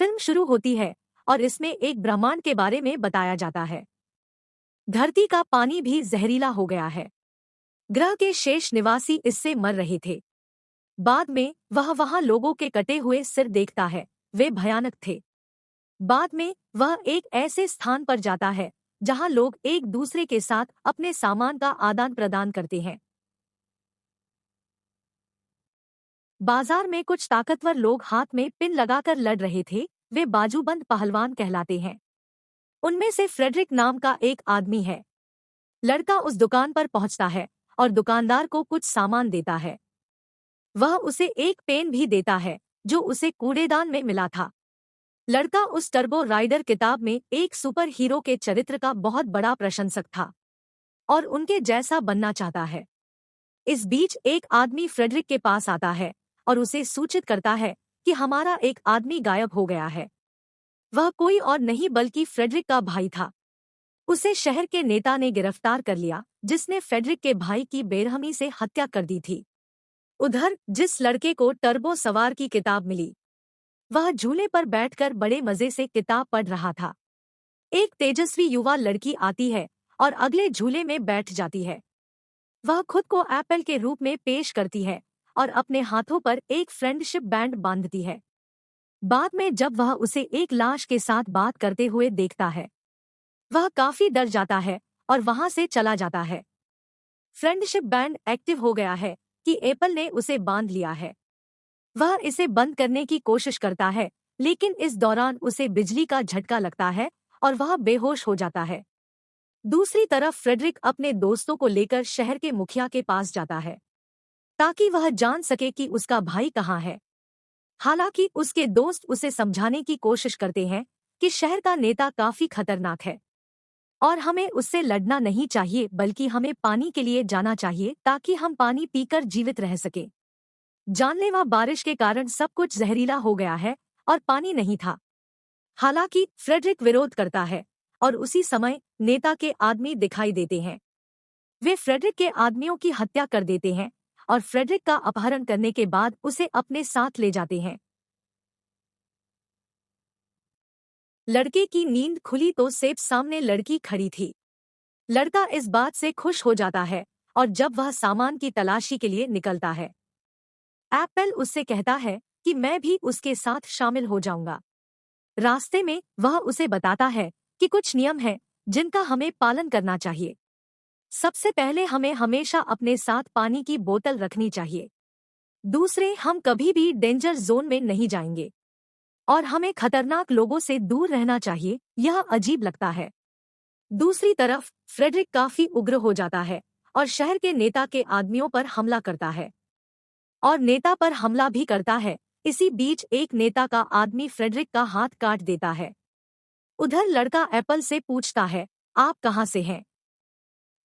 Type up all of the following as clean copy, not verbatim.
Film शुरू होती है और इसमें एक ब्रह्मांड के बारे में बताया जाता है। धरती का पानी भी जहरीला हो गया है। ग्रह के शेष निवासी इससे मर रहे थे। बाद में वह वहां लोगों के कटे हुए सिर देखता है, वे भयानक थे। बाद में वह एक ऐसे स्थान पर जाता है जहां लोग एक दूसरे के साथ अपने सामान का आदान प्रदान करते हैं। बाजार में कुछ ताकतवर लोग हाथ में पिन लगाकर लड़ रहे थे, वे बाजूबंद पहलवान कहलाते हैं। उनमें से फ्रेडरिक नाम का एक आदमी है। लड़का उस दुकान पर पहुंचता है और दुकानदार को कुछ सामान देता है। वह उसे एक पेन भी देता है जो उसे कूड़ेदान में मिला था। लड़का उस टर्बो राइडर किताब में एक सुपर हीरो के चरित्र का बहुत बड़ा प्रशंसक था और उनके जैसा बनना चाहता है। इस बीच एक आदमी फ्रेडरिक के पास आता है और उसे सूचित करता है कि हमारा एक आदमी गायब हो गया है। वह कोई और नहीं बल्कि फ्रेडरिक का भाई था। उसे शहर के नेता ने गिरफ्तार कर लिया जिसने फ्रेडरिक के भाई की बेरहमी से हत्या कर दी थी। उधर जिस लड़के को टर्बो सवार की किताब मिली, वह झूले पर बैठकर बड़े मजे से किताब पढ़ रहा था। एक तेजस्वी युवा लड़की आती है और अगले झूले में बैठ जाती है। वह खुद को एप्पल के रूप में पेश करती है और अपने हाथों पर एक फ्रेंडशिप बैंड बांधती है। बाद में जब वह उसे एक लाश के साथ बात करते हुए देखता है, वह काफी डर जाता है और वहां से चला जाता है। फ्रेंडशिप बैंड एक्टिव हो गया है कि एप्पल ने उसे बांध लिया है। वह इसे बंद करने की कोशिश करता है, लेकिन इस दौरान उसे बिजली का झटका लगता है और वह बेहोश हो जाता है। दूसरी तरफ फ्रेडरिक अपने दोस्तों को लेकर शहर के मुखिया के पास जाता है ताकि वह जान सके कि उसका भाई कहाँ है। हालांकि उसके दोस्त उसे समझाने की कोशिश करते हैं कि शहर का नेता काफी खतरनाक है और हमें उससे लड़ना नहीं चाहिए बल्कि हमें पानी के लिए जाना चाहिए ताकि हम पानी पीकर जीवित रह सकें। जानलेवा बारिश के कारण सब कुछ जहरीला हो गया है और पानी नहीं था। हालांकि फ्रेडरिक विरोध करता है और उसी समय नेता के आदमी दिखाई देते हैं। वे फ्रेडरिक के आदमियों की हत्या कर देते हैं और फ्रेडरिक का अपहरण करने के बाद उसे अपने साथ ले जाते हैं। लड़के की नींद खुली तो सेब सामने लड़की खड़ी थी। लड़का इस बात से खुश हो जाता है और जब वह सामान की तलाशी के लिए निकलता है, एप्पल उससे कहता है कि मैं भी उसके साथ शामिल हो जाऊंगा। रास्ते में वह उसे बताता है कि कुछ नियम हैं जिनका हमें पालन करना चाहिए। सबसे पहले हमें हमेशा अपने साथ पानी की बोतल रखनी चाहिए। दूसरे, हम कभी भी डेंजर जोन में नहीं जाएंगे और हमें खतरनाक लोगों से दूर रहना चाहिए। यह अजीब लगता है। दूसरी तरफ फ्रेडरिक काफी उग्र हो जाता है और शहर के नेता के आदमियों पर हमला करता है और नेता पर हमला भी करता है। इसी बीच एक नेता का आदमी फ्रेडरिक का हाथ काट देता है। उधर लड़का एप्पल से पूछता है, आप कहाँ से हैं?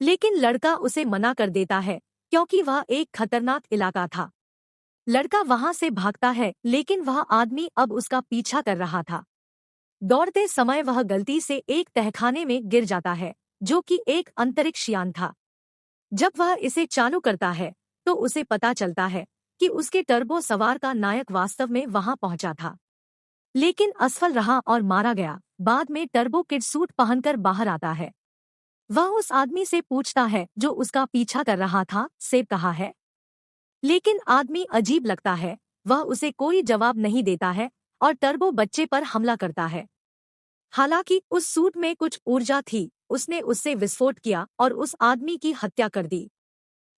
लेकिन लड़का उसे मना कर देता है क्योंकि वह एक खतरनाक इलाका था। लड़का वहां से भागता है लेकिन वह आदमी अब उसका पीछा कर रहा था। दौड़ते समय वह गलती से एक तहखाने में गिर जाता है जो कि एक अंतरिक्ष यान था। जब वह इसे चालू करता है तो उसे पता चलता है कि उसके टर्बो सवार का नायक वास्तव में वहां पहुंचा था, लेकिन असफल रहा और मारा गया। बाद में टर्बो किड सूट पहनकर बाहर आता है। वह उस आदमी से पूछता है जो उसका पीछा कर रहा था, सेब कहाँ है? लेकिन आदमी अजीब लगता है, वह उसे कोई जवाब नहीं देता है और टर्बो बच्चे पर हमला करता है। हालांकि उस सूट में कुछ ऊर्जा थी, उसने उससे विस्फोट किया और उस आदमी की हत्या कर दी।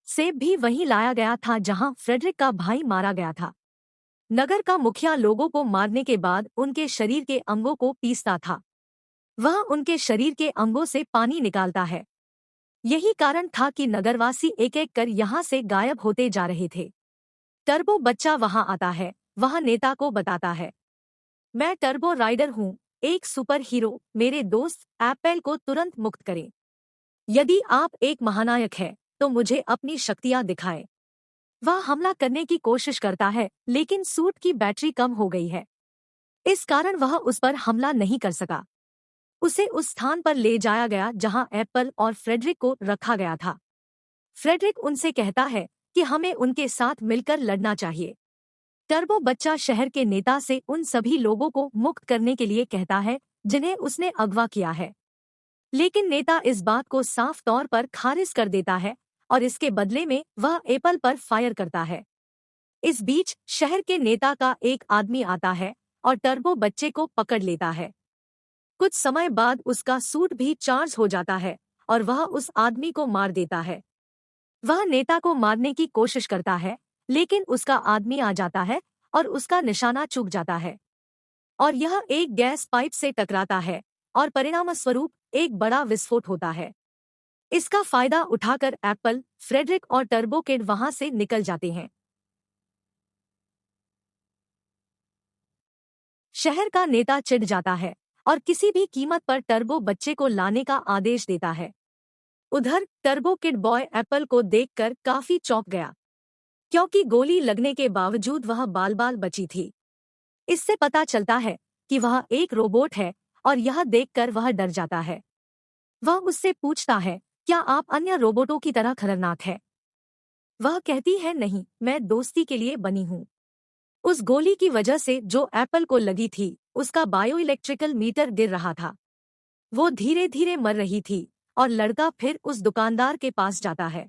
सेब भी वहीं लाया गया था जहां फ्रेडरिक का भाई मारा गया था। नगर का मुखिया लोगों को मारने के बाद उनके शरीर के अंगों को पीसता था। वह उनके शरीर के अंगों से पानी निकालता है। यही कारण था कि नगरवासी एक एक कर यहाँ से गायब होते जा रहे थे। टर्बो बच्चा वहां आता है, वह नेता को बताता है, मैं टर्बो राइडर हूँ, एक सुपर हीरो, मेरे दोस्त एप्पल को तुरंत मुक्त करें। यदि आप एक महानायक हैं तो मुझे अपनी शक्तियां दिखाएं। वह हमला करने की कोशिश करता है लेकिन सूट की बैटरी कम हो गई है, इस कारण वह उस पर हमला नहीं कर सका। उसे उस स्थान पर ले जाया गया जहां एप्पल और फ्रेडरिक को रखा गया था। फ्रेडरिक उनसे कहता है कि हमें उनके साथ मिलकर लड़ना चाहिए। टर्बो बच्चा शहर के नेता से उन सभी लोगों को मुक्त करने के लिए कहता है जिन्हें उसने अगवा किया है। लेकिन नेता इस बात को साफ तौर पर खारिज कर देता है और इसके बदले में वह एप्पल पर फायर करता है। इस बीच शहर के नेता का एक आदमी आता है और टर्बो बच्चे को पकड़ लेता है। कुछ समय बाद उसका सूट भी चार्ज हो जाता है और वह उस आदमी को मार देता है। वह नेता को मारने की कोशिश करता है, लेकिन उसका आदमी आ जाता है और उसका निशाना चूक जाता है और यह एक गैस पाइप से टकराता है और परिणामस्वरूप एक बड़ा विस्फोट होता है। इसका फायदा उठाकर एप्पल, फ्रेडरिक और टर्बो किड वहां से निकल जाते हैं। शहर का नेता चिढ़ जाता है और किसी भी कीमत पर टर्बो बच्चे को लाने का आदेश देता है। उधर टर्बो किड बॉय एप्पल को देखकर काफी चौंक गया, क्योंकि गोली लगने के बावजूद वह बाल बाल बची थी। इससे पता चलता है कि वह एक रोबोट है और यह देखकर वह डर जाता है। वह उससे पूछता है, क्या आप अन्य रोबोटों की तरह खतरनाक है? वह कहती है, नहीं, मैं दोस्ती के लिए बनी हूँ। उस गोली की वजह से जो एप्पल को लगी थी, उसका बायोइलेक्ट्रिकल मीटर गिर रहा था। वो धीरे धीरे मर रही थी और लड़का फिर उस दुकानदार के पास जाता है।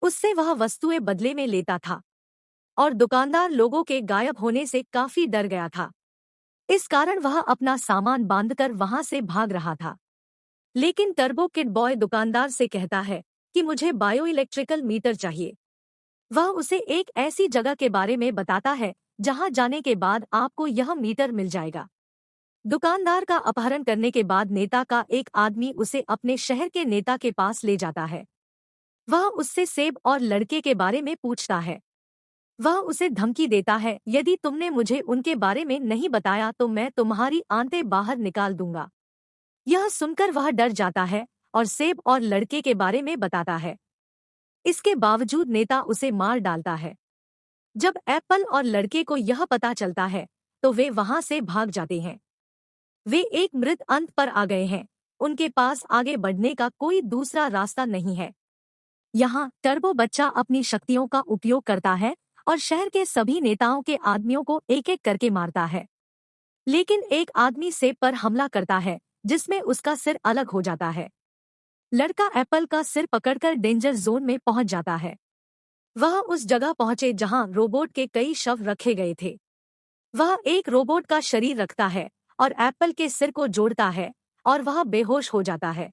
उससे वह वस्तुएं बदले में लेता था और दुकानदार लोगों के गायब होने से काफी डर गया था। इस कारण वह अपना सामान बांधकर वहां से भाग रहा था। लेकिन टर्बो किड बॉय दुकानदार से कहता है कि मुझे बायोइलेक्ट्रिकल मीटर चाहिए। वह उसे एक ऐसी जगह के बारे में बताता है जहां जाने के बाद आपको यह मीटर मिल जाएगा। दुकानदार का अपहरण करने के बाद नेता का एक आदमी उसे अपने शहर के नेता के पास ले जाता है। वह उससे सेब और लड़के के बारे में पूछता है। वह उसे धमकी देता है, यदि तुमने मुझे उनके बारे में नहीं बताया तो मैं तुम्हारी आंतें बाहर निकाल दूंगा। यह सुनकर वह डर जाता है और सेब और लड़के के बारे में बताता है। इसके बावजूद नेता उसे मार डालता है। जब एप्पल और लड़के को यह पता चलता है तो वे वहां से भाग जाते हैं। वे एक मृत अंत पर आ गए हैं। उनके पास आगे बढ़ने का कोई दूसरा रास्ता नहीं है। यहाँ टर्बो बच्चा अपनी शक्तियों का उपयोग करता है और शहर के सभी नेताओं के आदमियों को एक एक करके मारता है। लेकिन एक आदमी सेब पर हमला करता है जिसमें उसका सिर अलग हो जाता है। लड़का एप्पल का सिर पकड़कर डेंजर जोन में पहुंच जाता है। वह उस जगह पहुंचे जहां रोबोट के कई शव रखे गए थे। वह एक रोबोट का शरीर रखता है और एप्पल के सिर को जोड़ता है और वह बेहोश हो जाता है।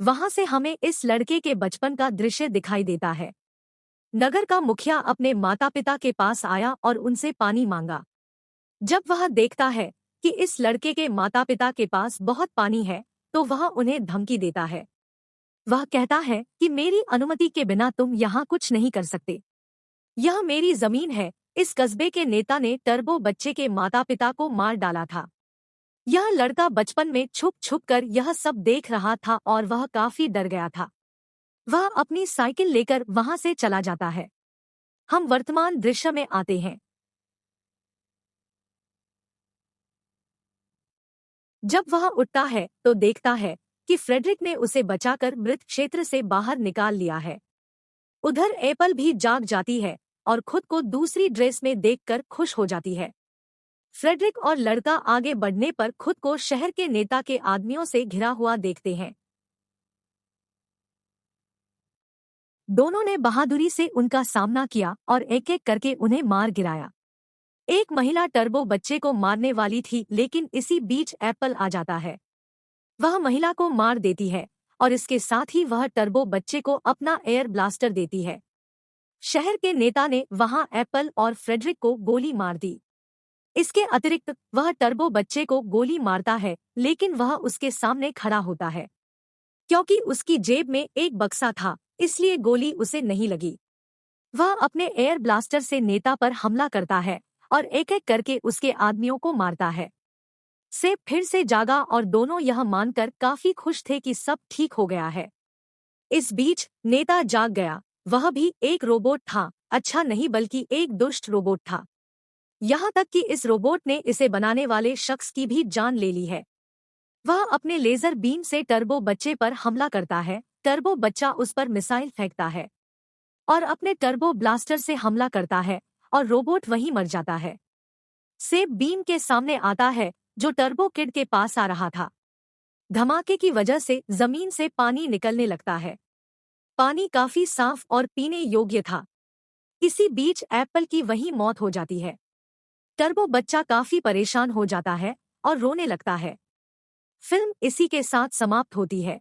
वहां से हमें इस लड़के के बचपन का दृश्य दिखाई देता है। नगर का मुखिया अपने माता पिता के पास आया और उनसे पानी मांगा। जब वह देखता है कि इस लड़के के माता पिता के पास बहुत पानी है तो वह उन्हें धमकी देता है। वह कहता है कि मेरी अनुमति के बिना तुम यहाँ कुछ नहीं कर सकते। यह मेरी जमीन है। इस कस्बे के नेता ने टर्बो बच्चे के माता पिता को मार डाला था। यह लड़का बचपन में छुप छुप कर यह सब देख रहा था और वह काफी डर गया था। वह अपनी साइकिल लेकर वहां से चला जाता है। हम वर्तमान दृश्य में आते हैं। जब वह उठता है तो देखता है कि फ्रेडरिक ने उसे बचाकर मृत क्षेत्र से बाहर निकाल लिया है। उधर एप्पल भी जाग जाती है और खुद को दूसरी ड्रेस में देखकर खुश हो जाती है। फ्रेडरिक और लड़का आगे बढ़ने पर खुद को शहर के नेता के आदमियों से घिरा हुआ देखते हैं। दोनों ने बहादुरी से उनका सामना किया और एक एक करके उन्हें मार गिराया। एक महिला टर्बो बच्चे को मारने वाली थी, लेकिन इसी बीच एप्पल आ जाता है। वह महिला को मार देती है और इसके साथ ही वह टर्बो बच्चे को अपना एयर ब्लास्टर देती है। शहर के नेता ने वहां एप्पल और फ्रेडरिक को गोली मार दी। इसके अतिरिक्त वह टर्बो बच्चे को गोली मारता है, लेकिन वह उसके सामने खड़ा होता है। क्योंकि उसकी जेब में एक बक्सा था, इसलिए गोली उसे नहीं लगी। वह अपने एयर ब्लास्टर से नेता पर हमला करता है और एक एक करके उसके आदमियों को मारता है। सेब फिर से जागा और दोनों यह मानकर काफी खुश थे कि सब ठीक हो गया है। इस बीच नेता जाग गया। वह भी एक रोबोट था, अच्छा नहीं बल्कि एक दुष्ट रोबोट था। यहाँ तक कि इस रोबोट ने इसे बनाने वाले शख्स की भी जान ले ली है। वह अपने लेजर बीम से टर्बो बच्चे पर हमला करता है। टर्बो बच्चा उस पर मिसाइल फेंकता है और अपने टर्बो ब्लास्टर से हमला करता है और रोबोट वहीं मर जाता है। सेब बीम के सामने आता है जो टर्बो किड के पास आ रहा था। धमाके की वजह से जमीन से पानी निकलने लगता है। पानी काफी साफ और पीने योग्य था। इसी बीच एप्पल की वहीं मौत हो जाती है। टर्बो बच्चा काफी परेशान हो जाता है और रोने लगता है। फिल्म इसी के साथ समाप्त होती है।